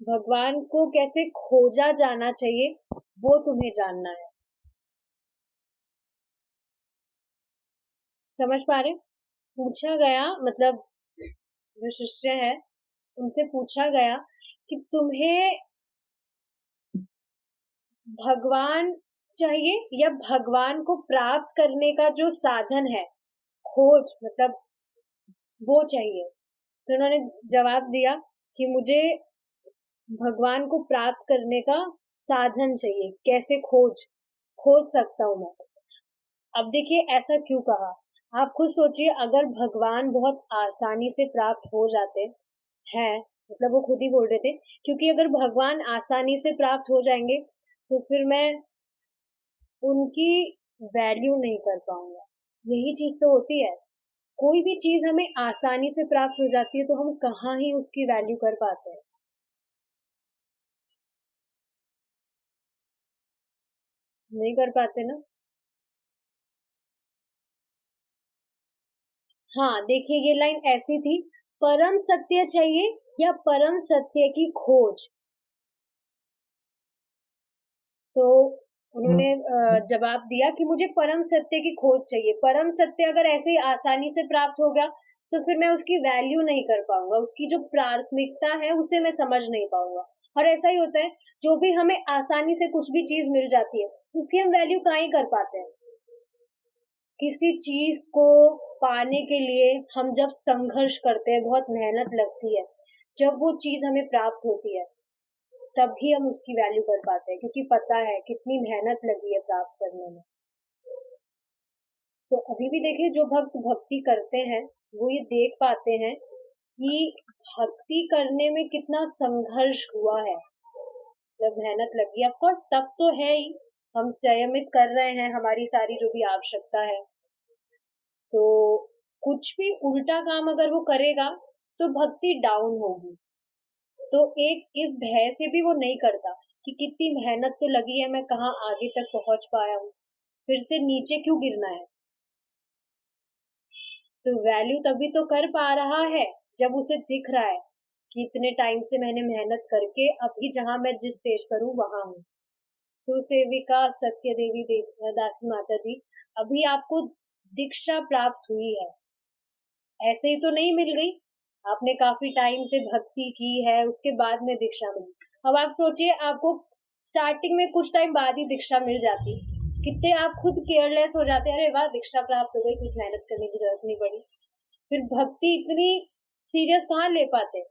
भगवान को कैसे खोजा जाना चाहिए वो तुम्हें जानना है। समझ पा रहे? पूछा गया, मतलब जो शिष्य है उनसे पूछा गया कि तुम्हें भगवान चाहिए या भगवान को प्राप्त करने का जो साधन है, खोज मतलब वो चाहिए। तो उन्होंने जवाब दिया कि मुझे भगवान को प्राप्त करने का साधन चाहिए, कैसे खोज सकता हूँ मैं। अब देखिए ऐसा क्यों कहा, आप खुद सोचिए, अगर भगवान बहुत आसानी से प्राप्त हो जाते हैं, मतलब वो खुद ही बोल रहे थे, क्योंकि अगर भगवान आसानी से प्राप्त हो जाएंगे तो फिर मैं उनकी वैल्यू नहीं कर पाऊंगा। यही चीज तो होती है, कोई भी चीज हमें आसानी से प्राप्त हो जाती है तो हम कहाँ ही उसकी वैल्यू कर पाते हैं। नहीं कर पाते ना। हाँ देखिए, ये लाइन ऐसी थी, परम सत्य चाहिए या परम सत्य की खोज। तो उन्होंने जवाब दिया कि मुझे परम सत्य की खोज चाहिए। परम सत्य अगर ऐसे ही आसानी से प्राप्त हो गया तो फिर मैं उसकी वैल्यू नहीं कर पाऊंगा, उसकी जो प्राथमिकता है उसे मैं समझ नहीं पाऊंगा। और ऐसा ही होता है, जो भी हमें आसानी से कुछ भी चीज मिल जाती है उसकी हम वैल्यू कहाँ ही कर पाते हैं। किसी चीज को पाने के लिए हम जब संघर्ष करते हैं, बहुत मेहनत लगती है, जब वो चीज हमें प्राप्त होती है तभी हम उसकी वैल्यू कर पाते हैं, क्योंकि पता है कितनी मेहनत लगी है प्राप्त करने में। तो अभी भी देखिए, जो भक्त भक्ति करते हैं वो ये देख पाते हैं कि भक्ति करने में कितना संघर्ष हुआ है, जब मेहनत लगी। ऑफ कोर्स तब तो है ही, हम संयमित कर रहे हैं हमारी सारी जो भी आवश्यकता है, तो कुछ भी उल्टा काम अगर वो करेगा तो भक्ति डाउन होगी। तो एक इस भय से भी वो नहीं करता कि कितनी मेहनत तो लगी है, मैं कहाँ आगे तक पहुंच पाया हूँ, फिर से नीचे क्यों गिरना है। तो वैल्यू तभी तो कर पा रहा है जब उसे दिख रहा है कि इतने टाइम से मैंने मेहनत करके अभी जहां मैं जिस स्टेज पर हूँ वहां हूँ। सुसेविका सत्य देवी दासी माता जी, अभी आपको दीक्षा प्राप्त हुई है, ऐसे ही तो नहीं मिल गई। आपने काफी टाइम से भक्ति की है, उसके बाद में दीक्षा मिली। अब आप सोचिए, आपको स्टार्टिंग में कुछ टाइम बाद ही दीक्षा मिल जाती, कितने आप खुद केयरलेस हो जाते हैं, अरे वाह दीक्षा प्राप्त हो गई, कुछ मेहनत करने की जरूरत नहीं पड़ी। फिर भक्ति इतनी सीरियस कहाँ ले पाते।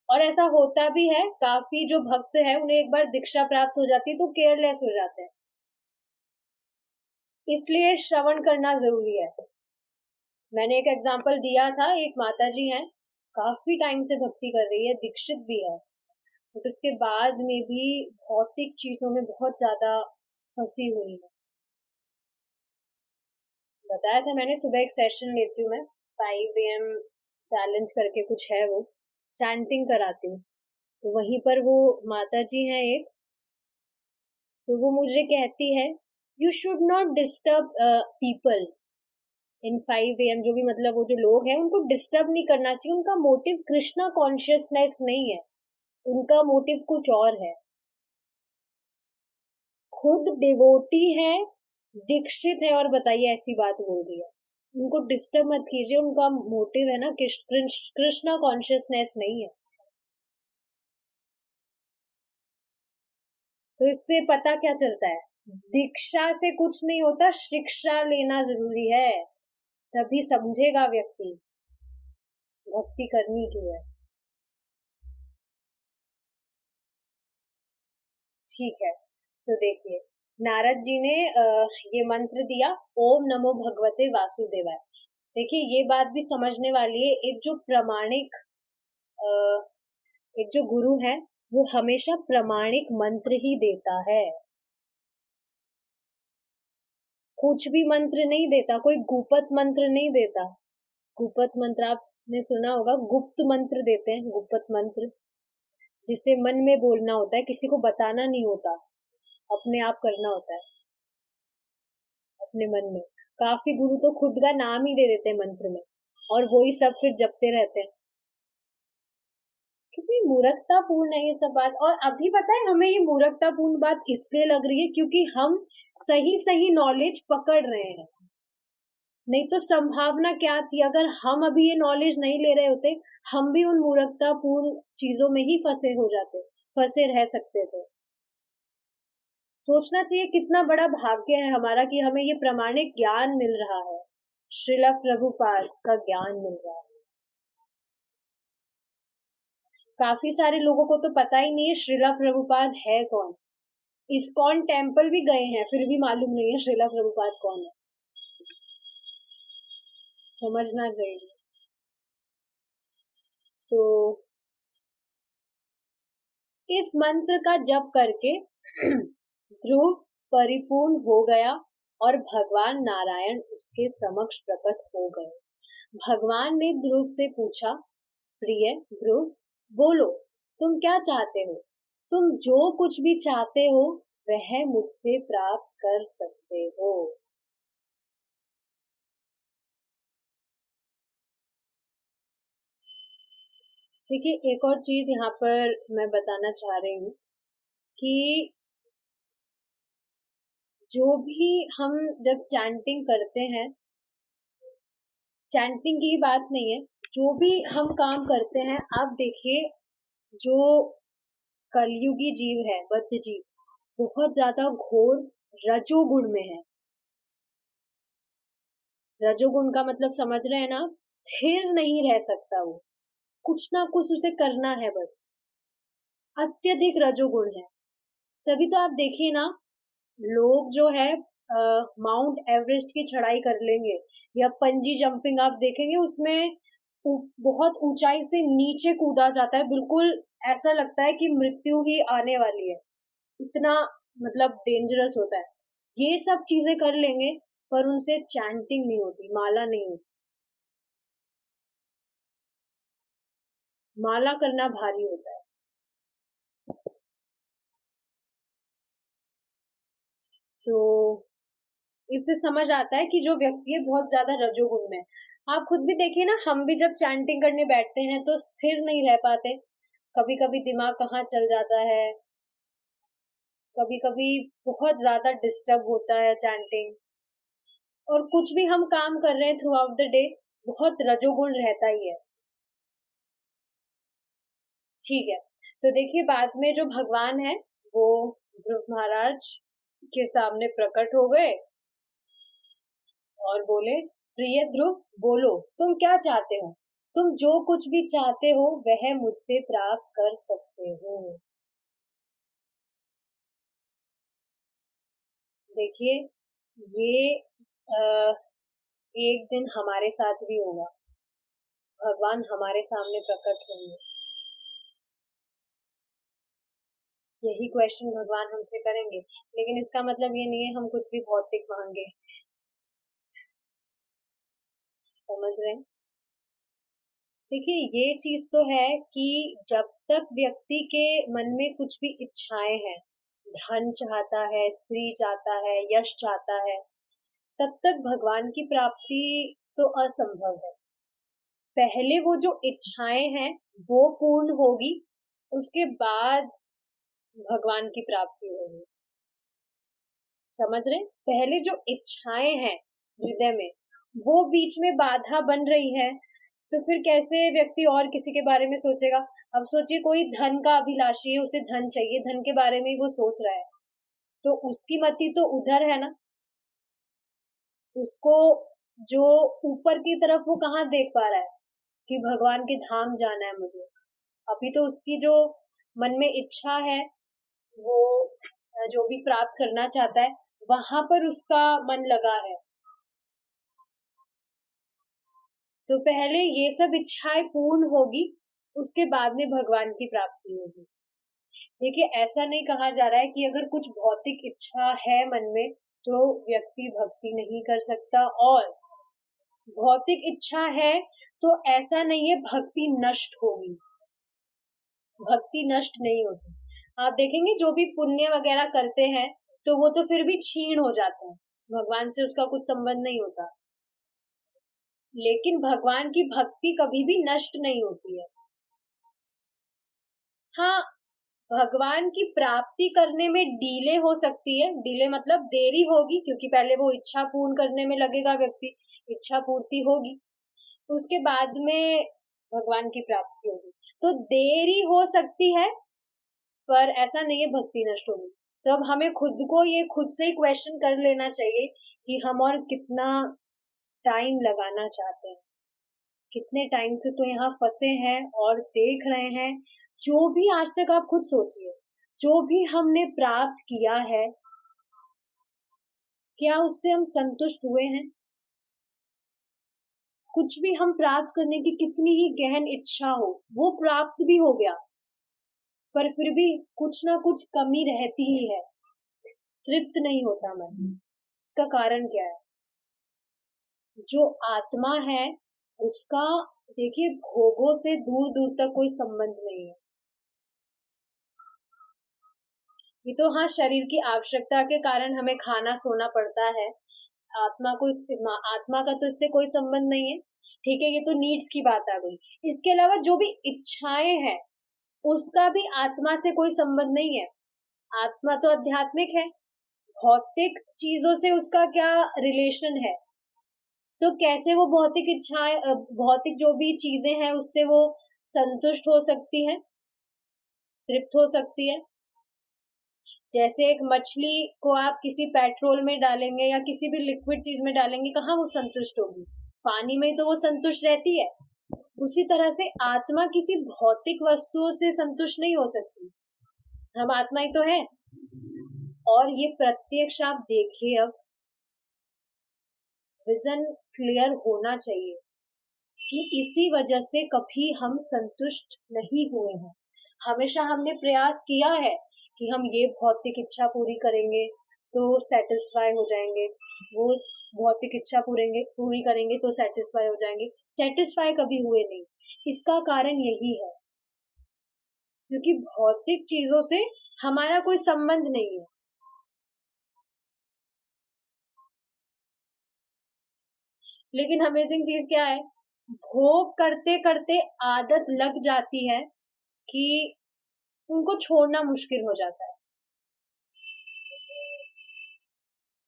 और ऐसा होता भी है, काफी जो भक्त है उन्हें एक बार दीक्षा प्राप्त हो जाती है तो केयरलेस हो जाते हैं। इसलिए श्रवण करना जरूरी है। मैंने एक एग्जांपल दिया था, एक माताजी हैं, काफी टाइम से भक्ति कर रही है, दीक्षित भी है, बट उसके बाद में भी भौतिक चीजों में बहुत ज्यादा फंसी हुई है। बताया था मैंने, सुबह एक सेशन लेती हूँ मैं, 5 AM चैलेंज करके कुछ है, वो चैंटिंग कराती हूँ। तो वहीं पर वो माता जी हैं एक, तो वो मुझे कहती है, you should not disturb people in 5 AM, जो भी मतलब वो जो लोग हैं उनको डिस्टर्ब नहीं करना चाहिए, उनका मोटिव कृष्णा कॉन्शियसनेस नहीं है, उनका मोटिव कुछ और है। खुद डिवोटी है, दीक्षित है, और बताइए ऐसी बात बोल रही है। उनको डिस्टर्ब मत कीजिए, उनका मोटिव है ना कृष्णा कॉन्शियसनेस नहीं है। तो इससे पता क्या चलता है, दीक्षा से कुछ नहीं होता, शिक्षा लेना जरूरी है, तभी समझेगा व्यक्ति भक्ति करनी क्यों है। ठीक है, तो देखिए, नारद जी ने ये मंत्र दिया, ओम नमो भगवते वासुदेवाय। देखिए ये बात भी समझने वाली है, एक जो प्रामाणिक अ, एक जो गुरु है वो हमेशा प्रामाणिक मंत्र ही देता है, कुछ भी मंत्र नहीं देता, कोई गुपत मंत्र नहीं देता। गुपत मंत्र आपने सुना होगा, गुप्त मंत्र देते हैं, गुपत मंत्र जिसे मन में बोलना होता है, किसी को बताना नहीं होता, अपने आप करना होता है अपने मन में। काफी गुरु तो खुद का नाम ही दे देते हैं मंत्र में, और वही सब फिर जपते रहते हैं। कितनी मूर्खतापूर्ण है ये सब बात। और अभी पता है हमें ये मूर्खतापूर्ण बात इसलिए लग रही है क्योंकि हम सही सही नॉलेज पकड़ रहे हैं। नहीं तो संभावना क्या थी, अगर हम अभी ये नॉलेज नहीं ले रहे होते, हम भी उन मूर्खतापूर्ण चीजों में ही फंसे हो जाते, फंसे रह सकते थे। सोचना चाहिए कितना बड़ा भाग्य है हमारा कि हमें ये प्रमाणिक ज्ञान मिल रहा है, श्रीला प्रभुपाद का ज्ञान मिल रहा है। काफी सारे लोगों को तो पता ही नहीं है श्रीला प्रभुपाद है कौन। इस्कॉन टेम्पल भी गए हैं फिर भी मालूम नहीं है श्रीला प्रभुपाद कौन है। समझना चाहिए। तो इस मंत्र का जप करके ध्रुव परिपूर्ण हो गया और भगवान नारायण उसके समक्ष प्रकट हो गए। भगवान ने ध्रुव से पूछा, प्रिय ध्रुव, बोलो तुम क्या चाहते हो? तुम जो कुछ भी चाहते हो वह मुझसे प्राप्त कर सकते हो। देखिए एक और चीज यहाँ पर मैं बताना चाह रही हूँ कि जो भी हम जब चैंटिंग करते हैं, चैंटिंग की बात नहीं है, जो भी हम काम करते हैं, आप देखिए जो कलयुगी जीव है, बद्ध जीव, बहुत ज्यादा घोर रजोगुण में है। रजोगुण का मतलब समझ रहे हैं ना, स्थिर नहीं रह सकता वो, कुछ ना कुछ उसे करना है बस, अत्यधिक रजोगुण है। तभी तो आप देखिए ना, लोग जो है माउंट एवरेस्ट की चढ़ाई कर लेंगे, या पंजी जंपिंग आप देखेंगे उसमें बहुत ऊंचाई से नीचे कूदा जाता है, बिल्कुल ऐसा लगता है कि मृत्यु ही आने वाली है, इतना मतलब डेंजरस होता है। ये सब चीजें कर लेंगे पर उनसे चैंटिंग नहीं होती, माला नहीं होती। माला करना भारी होता है। तो इससे समझ आता है कि जो व्यक्ति है बहुत ज्यादा रजोगुण में। आप खुद भी देखिए ना, हम भी जब चैंटिंग करने बैठते हैं तो स्थिर नहीं रह पाते, कभी कभी दिमाग कहाँ चल जाता है, कभी कभी बहुत ज्यादा डिस्टर्ब होता है चैंटिंग। और कुछ भी हम काम कर रहे हैं थ्रू आउट द डे, बहुत रजोगुण रहता ही है। ठीक है, तो देखिए बाद में जो भगवान है वो ध्रुव महाराज के सामने प्रकट हो गए और बोले, प्रिय ध्रुव, बोलो तुम क्या चाहते हो? तुम जो कुछ भी चाहते हो वह मुझसे प्राप्त कर सकते हो। देखिए ये आ, एक दिन हमारे साथ भी होगा, भगवान हमारे सामने प्रकट होंगे, यही क्वेश्चन भगवान हमसे करेंगे। लेकिन इसका मतलब ये नहीं है हम कुछ भी भौतिक मांगे, समझ रहे हैं? देखिए ये चीज तो है कि जब तक व्यक्ति के मन में कुछ भी इच्छाएं हैं, धन चाहता है, स्त्री चाहता है, यश चाहता है, तब तक भगवान की प्राप्ति तो असंभव है। पहले वो जो इच्छाएं हैं वो पूर्ण होगी, उसके बाद भगवान की प्राप्ति होगी। समझ रहे? पहले जो इच्छाएं हैं हृदय में, वो बीच में बाधा बन रही है, तो फिर कैसे व्यक्ति और किसी के बारे में सोचेगा? अब सोचिए कोई धन का अभिलाषी है, उसे धन चाहिए, धन के बारे में ही वो सोच रहा है, तो उसकी मति तो उधर है ना। उसको जो ऊपर की तरफ वो कहाँ देख पा रहा है कि भगवान के धाम जाना है मुझे। अभी तो उसकी जो मन में इच्छा है वो जो भी प्राप्त करना चाहता है वहां पर उसका मन लगा है। तो पहले ये सब इच्छाएं पूर्ण होगी, उसके बाद में भगवान की प्राप्ति होगी। देखिए, ऐसा नहीं कहा जा रहा है कि अगर कुछ भौतिक इच्छा है मन में तो व्यक्ति भक्ति नहीं कर सकता, और भौतिक इच्छा है तो ऐसा नहीं है भक्ति नष्ट होगी। भक्ति नष्ट नहीं होती। आप देखेंगे जो भी पुण्य वगैरह करते हैं तो वो तो फिर भी क्षीण हो जाते हैं, भगवान से उसका कुछ संबंध नहीं होता। लेकिन भगवान की भक्ति कभी भी नष्ट नहीं होती है। हाँ, भगवान की प्राप्ति करने में डीले हो सकती है। डीले मतलब देरी होगी, क्योंकि पहले वो इच्छा पूर्ण करने में लगेगा व्यक्ति, इच्छा पूर्ति होगी, उसके बाद में भगवान की प्राप्ति होगी। तो देरी हो सकती है, पर ऐसा नहीं है भक्ति नष्ट होगी। तो अब हमें खुद को ये खुद से ही क्वेश्चन कर लेना चाहिए कि हम और कितना टाइम लगाना चाहते हैं। कितने टाइम से तो यहाँ फंसे हैं और देख रहे हैं। जो भी आज तक आप खुद सोचिए, जो भी हमने प्राप्त किया है, क्या उससे हम संतुष्ट हुए हैं? कुछ भी हम प्राप्त करने की कितनी ही गहन इच्छा हो, वो प्राप्त भी हो गया, पर फिर भी कुछ ना कुछ कमी रहती ही है, तृप्त नहीं होता मन। इसका कारण क्या है? जो आत्मा है उसका, देखिए, भोगों से दूर दूर तक कोई संबंध नहीं है। ये तो हाँ, शरीर की आवश्यकता के कारण हमें खाना सोना पड़ता है। आत्मा को, आत्मा का तो इससे कोई संबंध नहीं है। ठीक है, ये तो नीड्स की बात आ गई। इसके अलावा जो भी इच्छाएं हैं उसका भी आत्मा से कोई संबंध नहीं है। आत्मा तो आध्यात्मिक है, भौतिक चीजों से उसका क्या रिलेशन है? तो कैसे वो भौतिक इच्छाएं, भौतिक जो भी चीजें हैं उससे वो संतुष्ट हो सकती है, तृप्त हो सकती है? जैसे एक मछली को आप किसी पेट्रोल में डालेंगे या किसी भी लिक्विड चीज में डालेंगे, कहाँ वो संतुष्ट होगी? पानी में तो वो संतुष्ट रहती है। उसी तरह से आत्मा किसी भौतिक वस्तुओं से संतुष्ट नहीं हो सकती। हम आत्मा ही तो है। और ये प्रत्यक्ष आप देखिए, अब विजन क्लियर होना चाहिए कि इसी वजह से कभी हम संतुष्ट नहीं हुए हैं। हमेशा हमने प्रयास किया है कि हम ये भौतिक इच्छा पूरी करेंगे तो सेटिस्फाई हो जाएंगे, वो भौतिक इच्छा पूरी करेंगे तो सेटिस्फाई हो जाएंगे। सेटिस्फाई कभी हुए नहीं। इसका कारण यही है क्योंकि भौतिक चीजों से हमारा कोई संबंध नहीं है। लेकिन अमेजिंग चीज क्या है, भोग करते करते आदत लग जाती है कि उनको छोड़ना मुश्किल हो जाता है।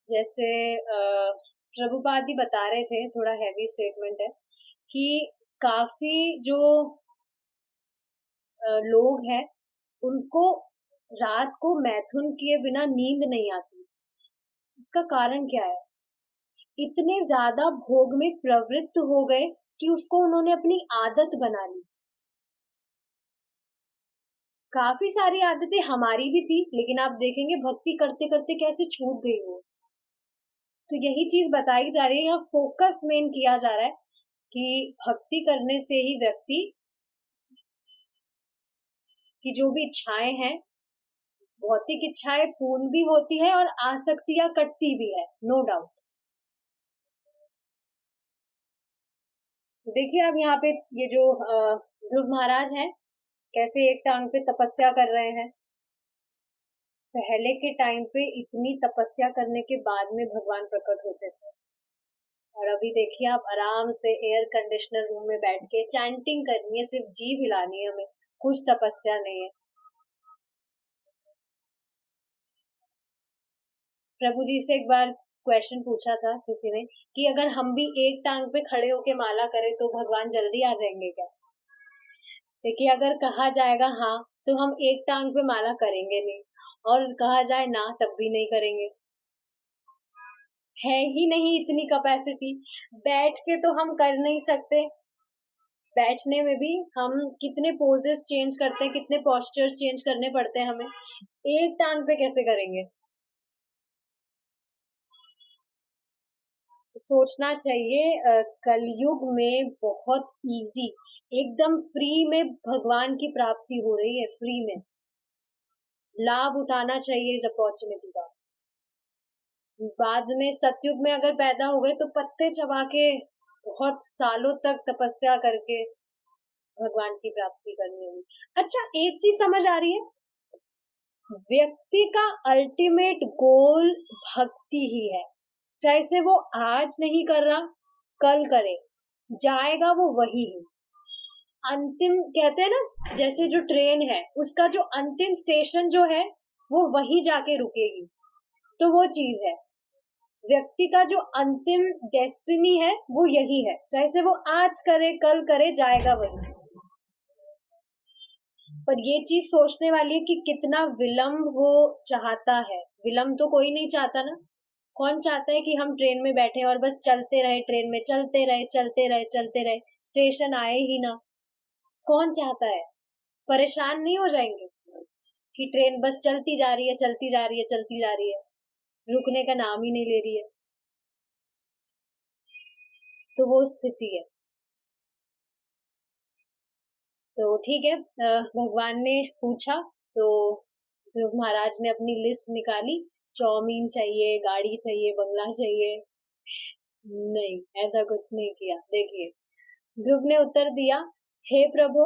जैसे प्रभुपाद जी बता रहे थे, थोड़ा हैवी स्टेटमेंट है, कि काफी जो लोग हैं उनको रात को मैथुन किए बिना नींद नहीं आती। इसका कारण क्या है? इतने ज्यादा भोग में प्रवृत्त हो गए कि उसको उन्होंने अपनी आदत बना ली। काफी सारी आदतें हमारी भी थी, लेकिन आप देखेंगे भक्ति करते करते कैसे छूट गई वो। तो यही चीज बताई जा रही है, यहाँ फोकस मेन किया जा रहा है कि भक्ति करने से ही व्यक्ति की जो भी इच्छाएं हैं, भौतिक इच्छाएं पूर्ण भी होती है और आसक्तियां कटती भी है, नो डाउट। देखिए आप यहाँ पे ये जो ध्रुव महाराज हैं, कैसे एक टांग पे तपस्या कर रहे हैं। पहले के टाइम पे इतनी तपस्या करने के बाद में भगवान प्रकट होते थे, और अभी देखिए आप आराम से एयर कंडीशनर रूम में बैठ के चैंटिंग करनी है, सिर्फ जीभ हिलानी है, हमें कुछ तपस्या नहीं है। प्रभु जी से एक बार क्वेश्चन पूछा था किसी ने कि अगर हम भी एक टांग पे खड़े होके माला करें तो भगवान जल्दी आ जाएंगे क्या? देखिए, अगर कहा जाएगा हाँ तो हम एक टांग पे माला करेंगे नहीं, और कहा जाए ना तब भी नहीं करेंगे। है ही नहीं इतनी कैपेसिटी, बैठ के तो हम कर नहीं सकते, बैठने में भी हम कितने पोजेस चेंज करते हैं, कितने पोस्चर्स चेंज करने पड़ते हैं हमें, एक टांग पे कैसे करेंगे? तो सोचना चाहिए कलयुग में बहुत इजी, एकदम फ्री में भगवान की प्राप्ति हो रही है, फ्री में। लाभ उठाना चाहिए इस अपॉर्चुनिटी का। बाद में सतयुग में अगर पैदा हो गए तो पत्ते चबा के बहुत सालों तक तपस्या करके भगवान की प्राप्ति करनी होगी। अच्छा, एक चीज समझ आ रही है, व्यक्ति का अल्टीमेट गोल भक्ति ही है। चाहे से वो आज नहीं कर रहा, कल करे, जाएगा वो वही है। अंतिम कहते हैं ना, जैसे जो ट्रेन है उसका जो अंतिम स्टेशन जो है वो वहीं जाके रुकेगी, तो वो चीज है। व्यक्ति का जो अंतिम डेस्टिनी है वो यही है, चाहे से वो आज करे कल करे, जाएगा वही। पर ये चीज सोचने वाली है कि कितना विलंब वो चाहता है। विलंब तो कोई नहीं चाहता ना। कौन चाहता है कि हम ट्रेन में बैठे और बस चलते रहे, ट्रेन में चलते रहे चलते रहे चलते रहे, स्टेशन आए ही ना? कौन चाहता है? परेशान नहीं हो जाएंगे कि ट्रेन बस चलती जा रही है चलती जा रही है चलती जा रही है, रुकने का नाम ही नहीं ले रही है? तो वो स्थिति है। तो ठीक है, भगवान ने पूछा तो ध्रुव महाराज ने अपनी लिस्ट निकाली। चाउमीन चाहिए, गाड़ी चाहिए, बंगला चाहिए? नहीं, ऐसा कुछ नहीं किया। देखिए, ध्रुव ने उत्तर दिया, हे प्रभु,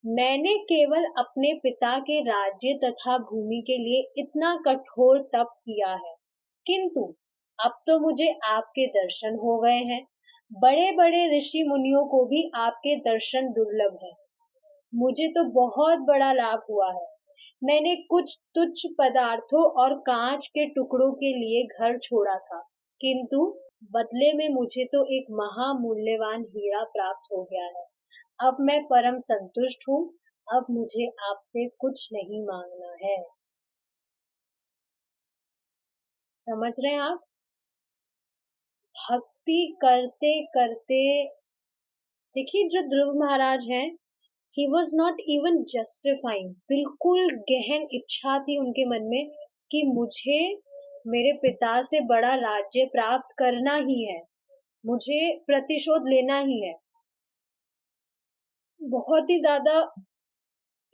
मैंने केवल अपने पिता के राज्य तथा भूमि के लिए इतना कठोर तप किया है, किंतु अब तो मुझे आपके दर्शन हो गए हैं। बड़े बड़े ऋषि मुनियों को भी आपके दर्शन दुर्लभ है। मुझे तो बहुत बड़ा लाभ हुआ है। मैंने कुछ तुच्छ पदार्थों और कांच के टुकड़ों के लिए घर छोड़ा था, किंतु बदले में मुझे तो एक महामूल्यवान हीरा प्राप्त हो गया है। अब मैं परम संतुष्ट हूँ। अब मुझे आपसे कुछ नहीं मांगना है। समझ रहे हैं आप? भक्ति करते करते, देखिए जो ध्रुव महाराज हैं, he was not even justifying, बिल्कुल गहन इच्छा थी उनके मन में कि मुझे मेरे पिता से बड़ा राज्य प्राप्त करना ही है, मुझे प्रतिशोध लेना ही है। बहुत ही ज्यादा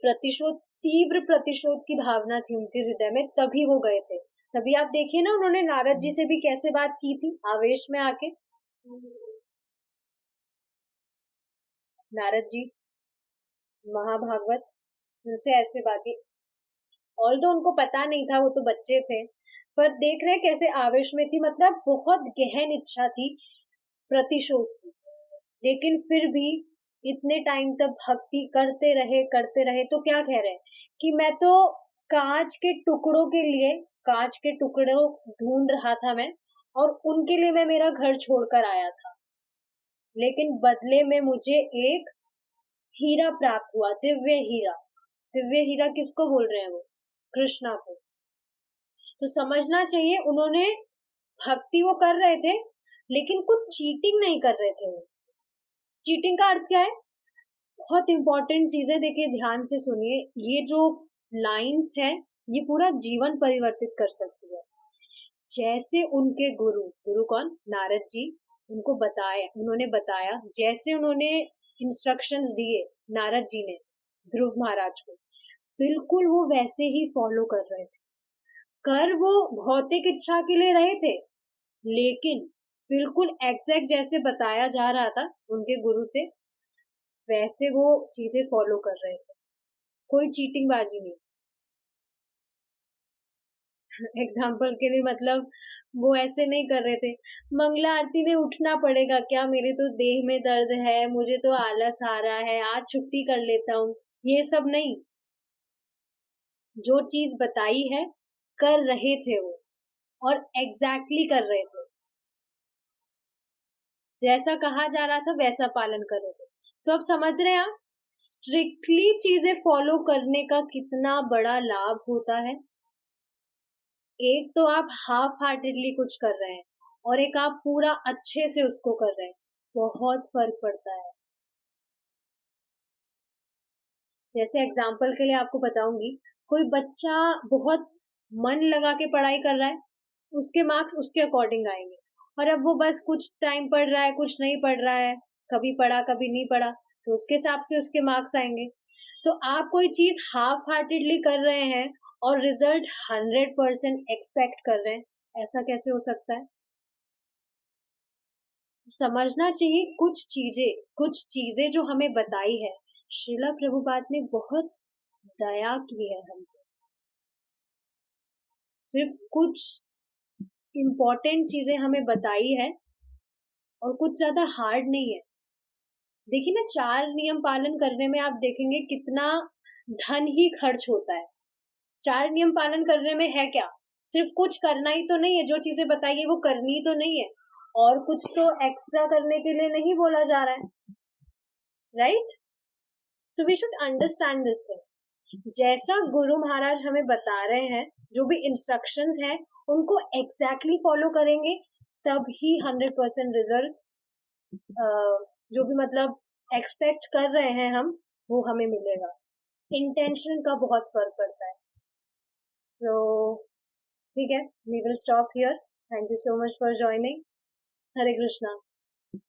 प्रतिशोध, तीव्र प्रतिशोध की भावना थी उनके हृदय में, तभी वो गए थे। तभी आप देखिए ना, उन्होंने नारद जी से भी कैसे बात की थी, आवेश में आके। नारद जी महाभागवत, उनसे ऐसे बात की। ऑल तो उनको पता नहीं था, वो तो बच्चे थे, पर देख रहे कैसे आवेश में थी, मतलब बहुत गहन इच्छा थी प्रतिशोध की। लेकिन फिर भी इतने टाइम तक भक्ति करते रहे, तो क्या कह रहे हैं कि मैं तो कांच के टुकड़ों के लिए, कांच के टुकड़ों ढूंढ रहा था मैं, और उनके लिए मैं मेरा घर छोड़कर आया था, लेकिन बदले में मुझे एक हीरा प्राप्त हुआ, दिव्य हीरा। दिव्य हीरा किसको बोल रहे हैं वो? कृष्णा को। तो समझना चाहिए, उन्होंने भक्ति वो कर रहे थे, लेकिन कुछ चीटिंग नहीं कर रहे थे वो। चीटिंग का अर्थ क्या है? बहुत इंपॉर्टेंट चीजें, देखिए ध्यान से सुनिए, ये जो लाइंस है ये पूरा जीवन परिवर्तित कर सकती है। जैसे उनके गुरु, गुरु कौन? नारद जी, उनको बताया, उन्होंने बताया, जैसे उन्होंने इंस्ट्रक्शंस दिए नारद जी ने ध्रुव महाराज को, बिल्कुल वो वैसे ही फॉलो कर रहे थे। कर वो भौतिक इच्छा के लिए रहे थे, लेकिन बिल्कुल एग्जैक्ट जैसे बताया जा रहा था उनके गुरु से, वैसे वो चीजें फॉलो कर रहे थे। कोई चीटिंग बाजी नहीं। एग्जाम्पल के लिए मतलब, वो ऐसे नहीं कर रहे थे, मंगला आरती में उठना पड़ेगा क्या, मेरे तो देह में दर्द है, मुझे तो आलस आ रहा है, आज छुट्टी कर लेता हूँ, ये सब नहीं। जो चीज बताई है कर रहे थे वो, और एग्जैक्टली कर रहे थे, जैसा कहा जा रहा था वैसा पालन कर रहे थे। तो अब समझ रहे हैं आप, स्ट्रिक्टली चीजें फॉलो करने का कितना बड़ा लाभ होता है। एक तो आप हाफ हार्टेडली कुछ कर रहे हैं, और एक आप पूरा अच्छे से उसको कर रहे हैं, बहुत फर्क पड़ता है। जैसे एग्जाम्पल के लिए आपको बताऊंगी, कोई बच्चा बहुत मन लगा के पढ़ाई कर रहा है, उसके मार्क्स उसके अकॉर्डिंग आएंगे। और अब वो बस कुछ टाइम पढ़ रहा है, कुछ नहीं पढ़ रहा है, कभी पढ़ा कभी नहीं पढ़ा, तो उसके हिसाब से उसके मार्क्स आएंगे। तो आप कोई चीज हाफ हार्टेडली कर रहे हैं और रिजल्ट 100% एक्सपेक्ट कर रहे हैं, ऐसा कैसे हो सकता है? समझना चाहिए कुछ चीजें जो हमें बताई है, श्रीला प्रभुपाद ने बहुत दया की है हमको। सिर्फ कुछ इम्पोर्टेंट चीजें हमें बताई है और कुछ ज्यादा हार्ड नहीं है। देखिए ना, 4 नियम पालन करने में आप देखेंगे कितना धन ही खर्च होता है। 4 नियम पालन करने में है क्या? सिर्फ कुछ करना ही तो नहीं है, जो चीजें बताई है वो करनी तो नहीं है, और कुछ तो एक्स्ट्रा करने के लिए नहीं बोला जा रहा है, right? So we should understand this thing. जैसा गुरु महाराज हमें बता रहे हैं, जो भी इंस्ट्रक्शंस हैं, उनको एग्जैक्टली फॉलो करेंगे, तब ही 100% रिजल्ट, जो भी मतलब एक्सपेक्ट कर रहे हैं हम, वो हमें मिलेगा। इंटेंशन का बहुत फर्क पड़ता है। सो ठीक है, we will stop here. Thank you so much for joining. Hare Krishna.